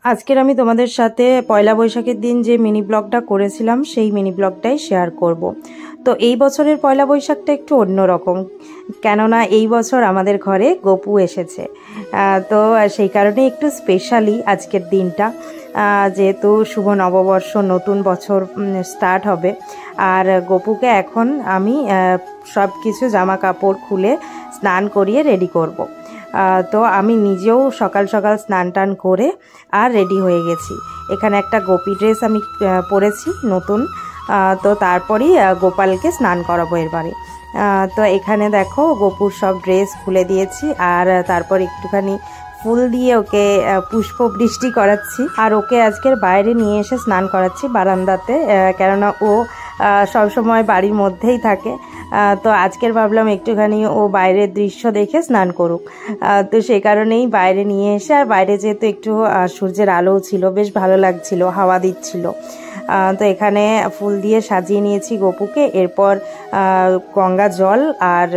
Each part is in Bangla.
আজকের আমি তোমাদের সাথে পয়লা বৈশাখের দিন যে মিনি ব্লগটা করেছিলাম সেই মিনি ব্লগটাই শেয়ার করব। তো এই বছরের পয়লা বৈশাখটা একটু অন্যরকম, কেননা এই বছর আমাদের ঘরে গপু এসেছে। তো সেই কারণে একটু স্পেশালি আজকের দিনটা, যেহেতু শুভ নববর্ষ, নতুন বছর স্টার্ট হবে। আর গপুকে এখন আমি সব কিছু জামা কাপড় খুলে স্নান করিয়ে রেডি করব। তো আমি নিজেও সকাল সকাল স্নান টান করে আর রেডি হয়ে গেছি। এখানে একটা গোপী ড্রেস আমি পরেছি নতুন। তো তারপরেই গোপালকে স্নান করাবো এবারে। তো এখানে দেখো গোপুর সব ড্রেস খুলে দিয়েছি, আর তারপর একটুখানি ফুল দিয়ে ওকে পুষ্প বৃষ্টি করাচ্ছি। আর ওকে আজকের বাইরে নিয়ে এসে স্নান করাচ্ছি বারান্দাতে, কেননা ও সবসময় বাড়ির মধ্যেই থাকে। তো আজকের ভাবলাম একটুখানি ও বাইরের দৃশ্য দেখে স্নান করুক। তো সেই কারণেই বাইরে নিয়ে এসে, আর বাইরে যেহেতু একটু সূর্যের আলোও ছিল, বেশ ভালো লাগছিল, হাওয়া দিচ্ছিল। তো এখানে ফুল দিয়ে সাজিয়ে নিয়েছি গপুকে। এরপর গঙ্গা জল আর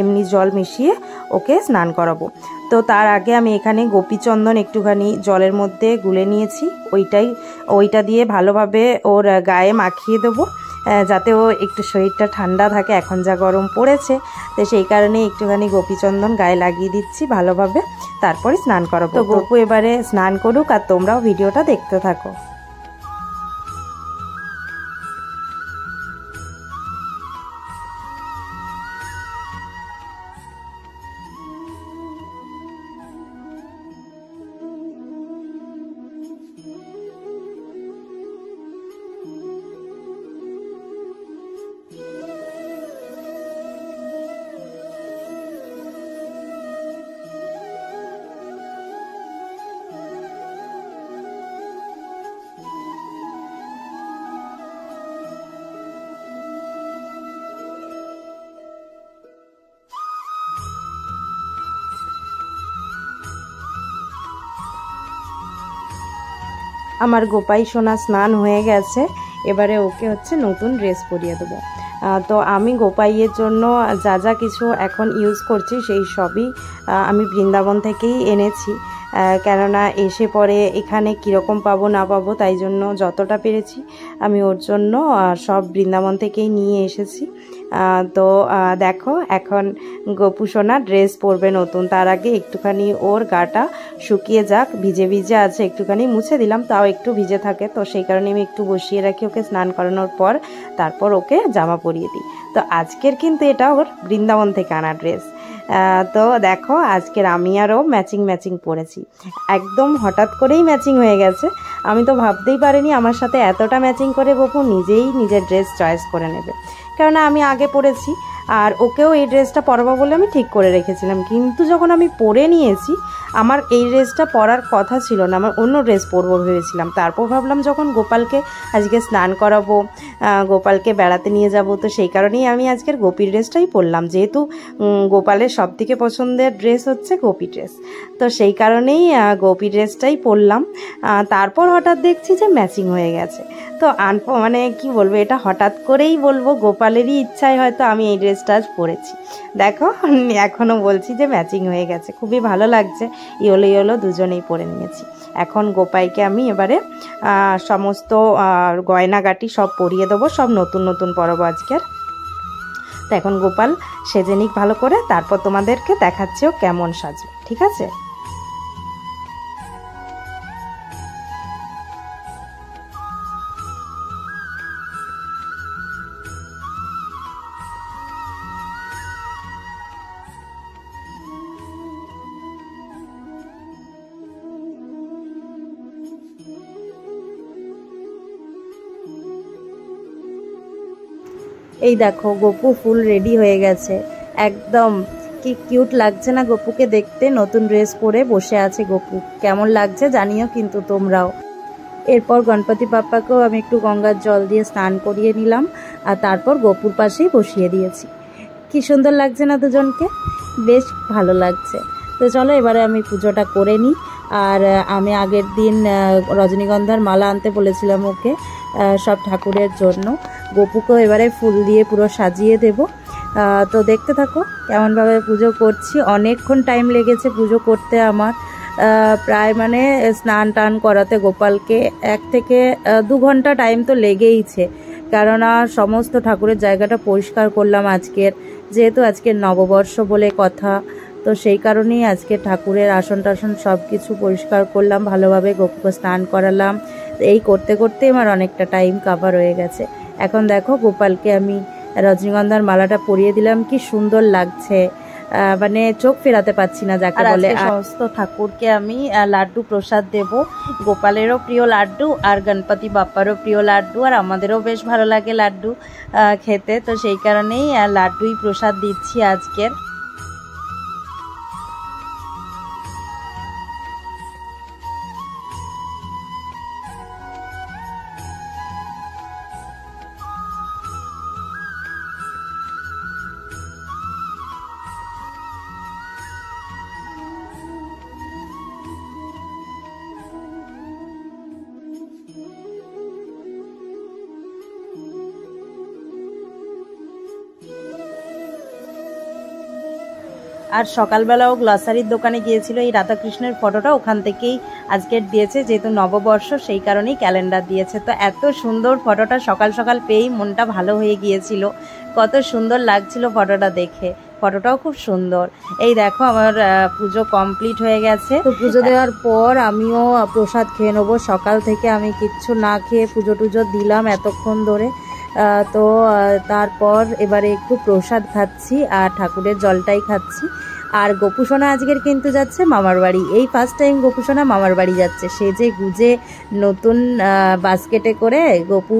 এমনি জল মিশিয়ে ওকে স্নান করাবো। তো তার আগে আমি এখানে গোপীচন্দন একটুখানি জলের মধ্যে গুলে নিয়েছি, ওইটা দিয়ে ভালোভাবে ওর গায়ে মাখিয়ে দেবো, যাতে ও একটু শরীরটা ঠান্ডা থাকে, এখন যা গরম পড়েছে। তো সেই কারণে একটুখানি গোপীচন্দন গায়ে লাগিয়ে দিচ্ছি ভালোভাবে, তারপরে স্নান করাবো। তো গপু এবারে স্নান করুক, আর তোমরাও ভিডিওটা দেখতে থাকো। আমার গোপাই সোনা স্নান হয়ে গেছে, এবারে ওকে হচ্ছে নতুন ড্রেস পরিয়ে দেবো। তো আমি গোপাইয়ের জন্য যা যা কিছু এখন ইউজ করছি সেই সবই আমি বৃন্দাবন থেকেই এনেছি, কেননা এসে পরে এখানে কীরকম পাবো না পাবো, তাই জন্য যতটা পেরেছি আমি ওর জন্য সব বৃন্দাবন থেকেই নিয়ে এসেছি। তো দেখো এখন গপু সোনা ড্রেস পরবে নতুন। তার আগে একটুখানি ওর গাটা শুকিয়ে যাক, ভিজে ভিজে আছে, একটুখানি মুছে দিলাম, তাও একটু ভিজে থাকে। তো সেই কারণে আমি একটু বসিয়ে রাখি ওকে স্নান করানোর পর, তারপর ওকে জামা পরিয়ে দিই। তো আজকের কিন্তু এটা ওর বৃন্দাবন থেকে আনা ড্রেস। তো দেখো আজকের আমি আরও ম্যাচিং পরেছি, একদম হঠাৎ করেই ম্যাচিং হয়ে গেছে। আমি তো ভাবতেই পারিনি আমার সাথে এতটা ম্যাচিং করে গপু নিজেই নিজের ড্রেস চয়েস করে নেবে, কেননা আমি আগে পরেছি আর ওকেও এই ড্রেসটা পরাবো বলে আমি ঠিক করে রেখেছিলাম। কিন্তু যখন আমি পরে নিয়েছি, আমার এই ড্রেসটা পরার কথা ছিল না, আমার অন্য ড্রেস পরবো ভেবেছিলাম। তারপর ভাবলাম যখন গোপালকে আজকে স্নান করাবো, গোপালকে বেড়াতে নিয়ে যাব, তো সেই কারণেই আমি আজকের গোপীর ড্রেসটাই পরলাম, যেহেতু গোপালের সবথেকে পছন্দের ড্রেস হচ্ছে গোপী ড্রেস। তো সেই কারণেই গোপী ড্রেসটাই পরলাম। তারপর হঠাৎ দেখছি যে ম্যাচিং হয়ে গেছে। তো মানে কি বলবো, এটা হঠাৎ করেই বলবো, গোপালেরই ইচ্ছায় হয়তো আমি এই ড্রেসটা আজ পরেছি। দেখো এখনও বলছি যে ম্যাচিং হয়ে গেছে, খুবই ভালো লাগছে। ইয়েলো দুজনেই পরে নিয়েছি। এখন গোপাইকে আমি এবারে সমস্ত গয়নাগাটি সব পরিয়ে দেবো, সব নতুন পরাবো আজকের। তো এখন গোপাল সেজে নিক ভালো করে, তারপর তোমাদেরকে দেখাচ্ছি ও কেমন সাজবে, ঠিক আছে? এই দেখো গপু ফুল রেডি হয়ে গেছে একদম। কি কিউট লাগছে না গপুকে দেখতে, নতুন ড্রেস পরে বসে আছে গপু। কেমন লাগছে জানিও কিন্তু তোমরাও। এরপর গণপতি বাপ্পাকেও আমি একটু গঙ্গার জল দিয়ে স্নান করিয়ে নিলাম, আর তারপর গপুর পাশেই বসিয়ে দিয়েছি। কি সুন্দর লাগছে না দুজনকে, বেশ ভালো লাগছে। তো চলো এবারে আমি পুজোটা করে নিই। আর আমি আগের দিন রজনীগন্ধার মালা আনতে বলেছিলাম ওকে সব ঠাকুরের জন্য। গপুকেও এবারে ফুল দিয়ে পুরো সাজিয়ে দেব। তো দেখতে থাকো কেমনভাবে পুজো করছি। অনেকক্ষণ টাইম লেগেছে পুজো করতে আমার, প্রায় মানে স্নান টান করাতে গোপালকে 1 থেকে 2 ঘন্টা টাইম তো লেগেইছে, কেননা সমস্ত ঠাকুরের জায়গাটা পরিষ্কার করলাম আজকের, যেহেতু আজকের নববর্ষ বলে কথা, তো সেই কারণেই আজকে ঠাকুরের আসন টাসন সব কিছু পরিষ্কার করলাম, ভালোভাবে গোপুকে স্নান করালাম। এই করতে করতে আমার অনেকটা টাইম কাভার হয়ে গেছে। এখন দেখো গোপালকে আমি রজনীগন্ধার মালাটা পরিয়ে দিলাম, কি সুন্দর লাগছে, মানে চোখ ফেরাতে পাচ্ছি না যাকে বলে। সমস্ত ঠাকুরকে আমি লাড্ডু প্রসাদ দেব, গোপালেরও প্রিয় লাড্ডু আর গণপতি বাপ্পারও প্রিয় লাড্ডু, আর আমাদেরও বেশ ভালো লাগে লাড্ডু খেতে, তো সেই কারণেই লাড্ডুই প্রসাদ দিচ্ছি আজকের। আর সকালবেলাও গ্লসারির দোকানে গিয়েছিল, এই রাধাকৃষ্ণের ফটোটা ওখান থেকেই আজকের দিয়েছে, যেহেতু নববর্ষ সেই কারণেই ক্যালেন্ডার দিয়েছে। তো এত সুন্দর ফটোটা সকাল সকাল পেয়েই মনটা ভালো হয়ে গিয়েছিল, কত সুন্দর লাগছিল ফটোটা দেখে, ফটোটাও খুব সুন্দর। এই দেখো আমার পুজো কমপ্লিট হয়ে গেছে। তো পুজো দেওয়ার পর আমিও প্রসাদ খেয়ে নেবো। সকাল থেকে আমি কিচ্ছু না খেয়ে পুজো টুজো দিলাম এতক্ষণ ধরে, তো তারপর এবারে একটু প্রসাদ খাচ্ছি আর ঠাকুরের জলটাই খাচ্ছি। আর গোপুসোনা আজকের কিন্তু যাচ্ছে মামার বাড়ি, এই ফার্স্ট টাইম গোপুসোনা মামার বাড়ি যাচ্ছে, সেজে গুজে নতুন বাস্কেটে করে গোপু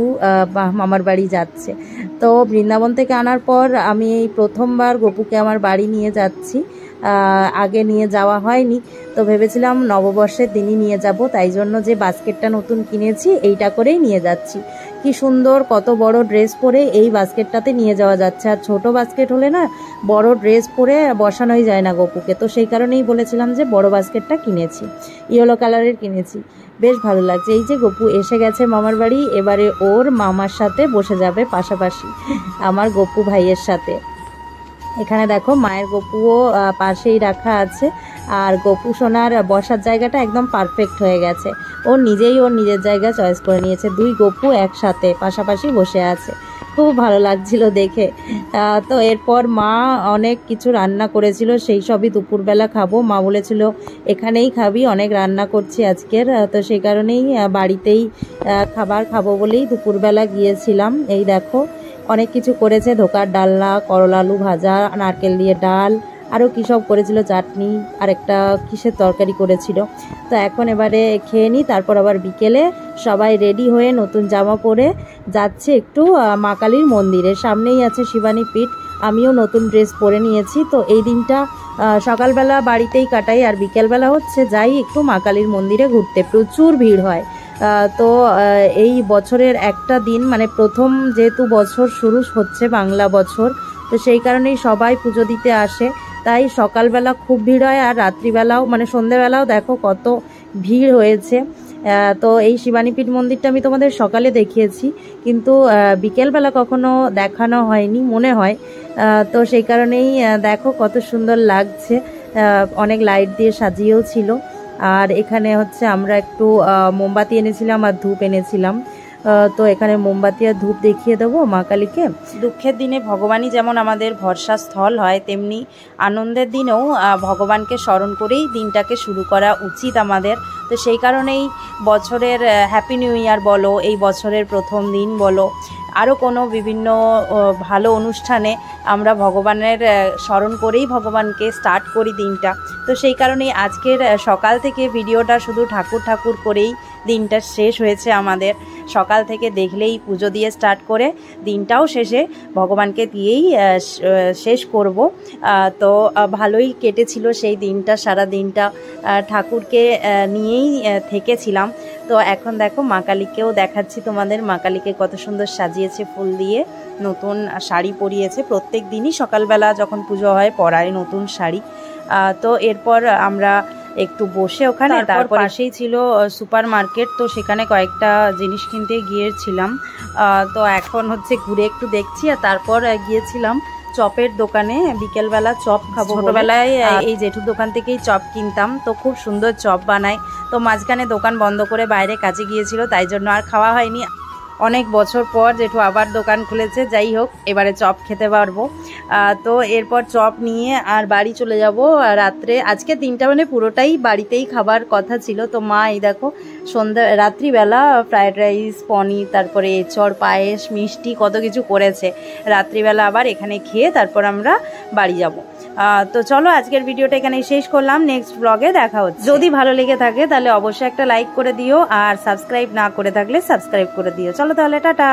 মামার বাড়ি যাচ্ছে। তো বৃন্দাবন থেকে আনার পর আমি এই প্রথমবার গোপুকে আমার বাড়ি নিয়ে যাচ্ছি, আগে নিয়ে যাওয়া হয়নি, তো ভেবেছিলাম নববর্ষের দিনই নিয়ে যাব, তাই জন্য যে বাস্কেটটা নতুন কিনেছি এইটা করেই নিয়ে যাচ্ছি। কি সুন্দর, কত বড় ড্রেস পরে এই বাস্কেটটাতে নিয়ে যাওয়া যাচ্ছে, আর ছোট বাস্কেট হলে না বড় ড্রেস পরে বসানোই যায় না গোপুকে, তো সেই কারণেই বলেছিলাম যে বড় বাস্কেটটা কিনেছি, ইয়েলো কালারের কিনেছি, বেশ ভালো লাগছে। এই যে গোপু এসে গেছে মামার বাড়ি, এবারে ওর মামার সাথে বসে যাবে পাশাপাশি আমার গোপু ভাইয়ের সাথে। এখানে দেখো মায়ের গোপুও পাশেই রাখা আছে, আর গোপু সোনার বসার জায়গাটা একদম পারফেক্ট হয়ে গেছে, ও নিজেই ওর নিজের জায়গা চয়েস করে নিয়েছে, 2 গোপু একসাথে পাশাপাশি বসে আছে, খুব ভালো লাগছিল দেখে। তো এরপর মা অনেক কিছু রান্না করেছিল, সেই সবই দুপুরবেলা খাবো, মা বলেছিল এখানেই খাবি, অনেক রান্না করছি আজকের, তো সেই কারণেই বাড়িতেই খাবার খাবো বলেই দুপুরবেলা গিয়েছিলাম। এই দেখো অনেক কিছু করেছে, ধোকার ডালনা, করলা আলু ভাজা, নারকেল দিয়ে ডাল, আরও কী সব করেছিল, চাটনি, আর একটা কিসের তরকারি করেছিল। তো এখন এবারে খেয়ে নিই, তারপর আবার বিকেলে সবাই রেডি হয়ে নতুন জামা পরে যাচ্ছে একটু মা কালীর মন্দিরে, সামনেই আছে শিবানী পীঠ, আমিও নতুন ড্রেস পরে নিয়েছি। তো এই দিনটা সকালবেলা বাড়িতেই কাটাই, আর বিকেলবেলা হচ্ছে যাই একটু মা কালীর মন্দিরে ঘুরতে, প্রচুর ভিড় হয়। তো এই বছরের একটা দিন, মানে প্রথম যেহেতু বছর শুরু হচ্ছে বাংলা বছর, তো সেই কারণেই সবাই পুজো দিতে আসে, তাই সকালবেলা খুব ভিড় হয়, আর রাত্রিবেলাও মানে সন্ধ্যেবেলাও দেখো কত ভিড় হয়েছে। তো এই শিবানীপীঠ মন্দিরটা আমি তোমাদের সকালে দেখিয়েছি, কিন্তু বিকেলবেলা কখনো দেখানো হয়নি মনে হয়, তো সেই কারণেই দেখো কত সুন্দর লাগছে, অনেক লাইট দিয়ে সাজিয়েও ছিল। আর এখানে হচ্ছে আমরা একটু মোমবাতি এনেছিলাম আর ধূপ এনেছিলাম, তো এখানে মোমবাতি আর ধূপ দেখিয়ে দেবো মা কালীকে। দুঃখের দিনে ভগবানই যেমন আমাদের ভরসা স্থল হয়, তেমনি আনন্দের দিনেও ভগবানকে স্মরণ করেই দিনটাকে শুরু করা উচিত আমাদের। তো সেই কারণেই বছরের হ্যাপি নিউ ইয়ার বলো, এই বছরের প্রথম দিন বলো, আরও কোনো বিভিন্ন ভালো অনুষ্ঠানে আমরা ভগবানের স্মরণ করেই ভগবানকে স্টার্ট করি দিনটা। তো সেই কারণেই আজকের সকাল থেকে ভিডিওটা শুধু ঠাকুর ঠাকুর করেই দিনটা শেষ হয়েছে আমাদের। সকাল থেকে দেখলেই পুজো দিয়ে স্টার্ট করে দিনটাও শেষে ভগবানকে দিয়েই শেষ করব। তো ভালোই কেটেছিল সেই দিনটা, সারা দিনটা ঠাকুরকে নিয়েই থেকেছিলাম। তো এখন দেখো মা কালীকেও দেখাচ্ছি তোমাদের, মা কালীকে কত সুন্দর সাজিয়েছে ফুল দিয়ে, নতুন শাড়ি পরিয়েছে, প্রত্যেক দিনই সকালবেলা যখন পুজো হয় পরায় নতুন শাড়ি। তো এরপর আমরা একটু বসে ওখানে, তারপর পাশেই ছিল সুপার মার্কেট, তো সেখানে কয়েকটা জিনিস কিনতে গিয়েছিলাম। তো এখন হচ্ছে ঘুরে একটু দেখছি, আর তারপর গিয়েছিলাম চপের দোকানে বিকেলবেলা চপ খাবো। ছোটবেলায় এই জেঠুর দোকান থেকেই চপ কিনতাম, তো খুব সুন্দর চপ বানায়। তো মাঝখানে দোকান বন্ধ করে বাইরে কাজে গিয়েছিল, তাই জন্য আর খাওয়া হয়নি। অনেক বছর পর জেঠু আবার দোকান খুলেছে, যাই হোক এবারে চপ খেতে পারবো। তো এরপর চপ নিয়ে আর বাড়ি চলে যাব রাত্রে। আজকে দিনটা মানে পুরোটাই বাড়িতেই খাবার কথা ছিল। তো মা এই দেখো রাত্রিবেলা ফ্রায়েড রাইস, পনির, তারপরে এঁচড়, পায়েস, মিষ্টি কত কিছু করেছে। রাত্রিবেলা আবার এখানে খেয়ে তারপর আমরা বাড়ি যাব। তো চলো আজকের ভিডিওটা এখানে শেষ করলাম, নেক্সট ব্লগে দেখা হচ্ছে। যদি ভালো লেগে থাকে তাহলে অবশ্যই একটা লাইক করে দিও, আর সাবস্ক্রাইব না করে থাকলে সাবস্ক্রাইব করে দিও। চলো তাহলে টাটা।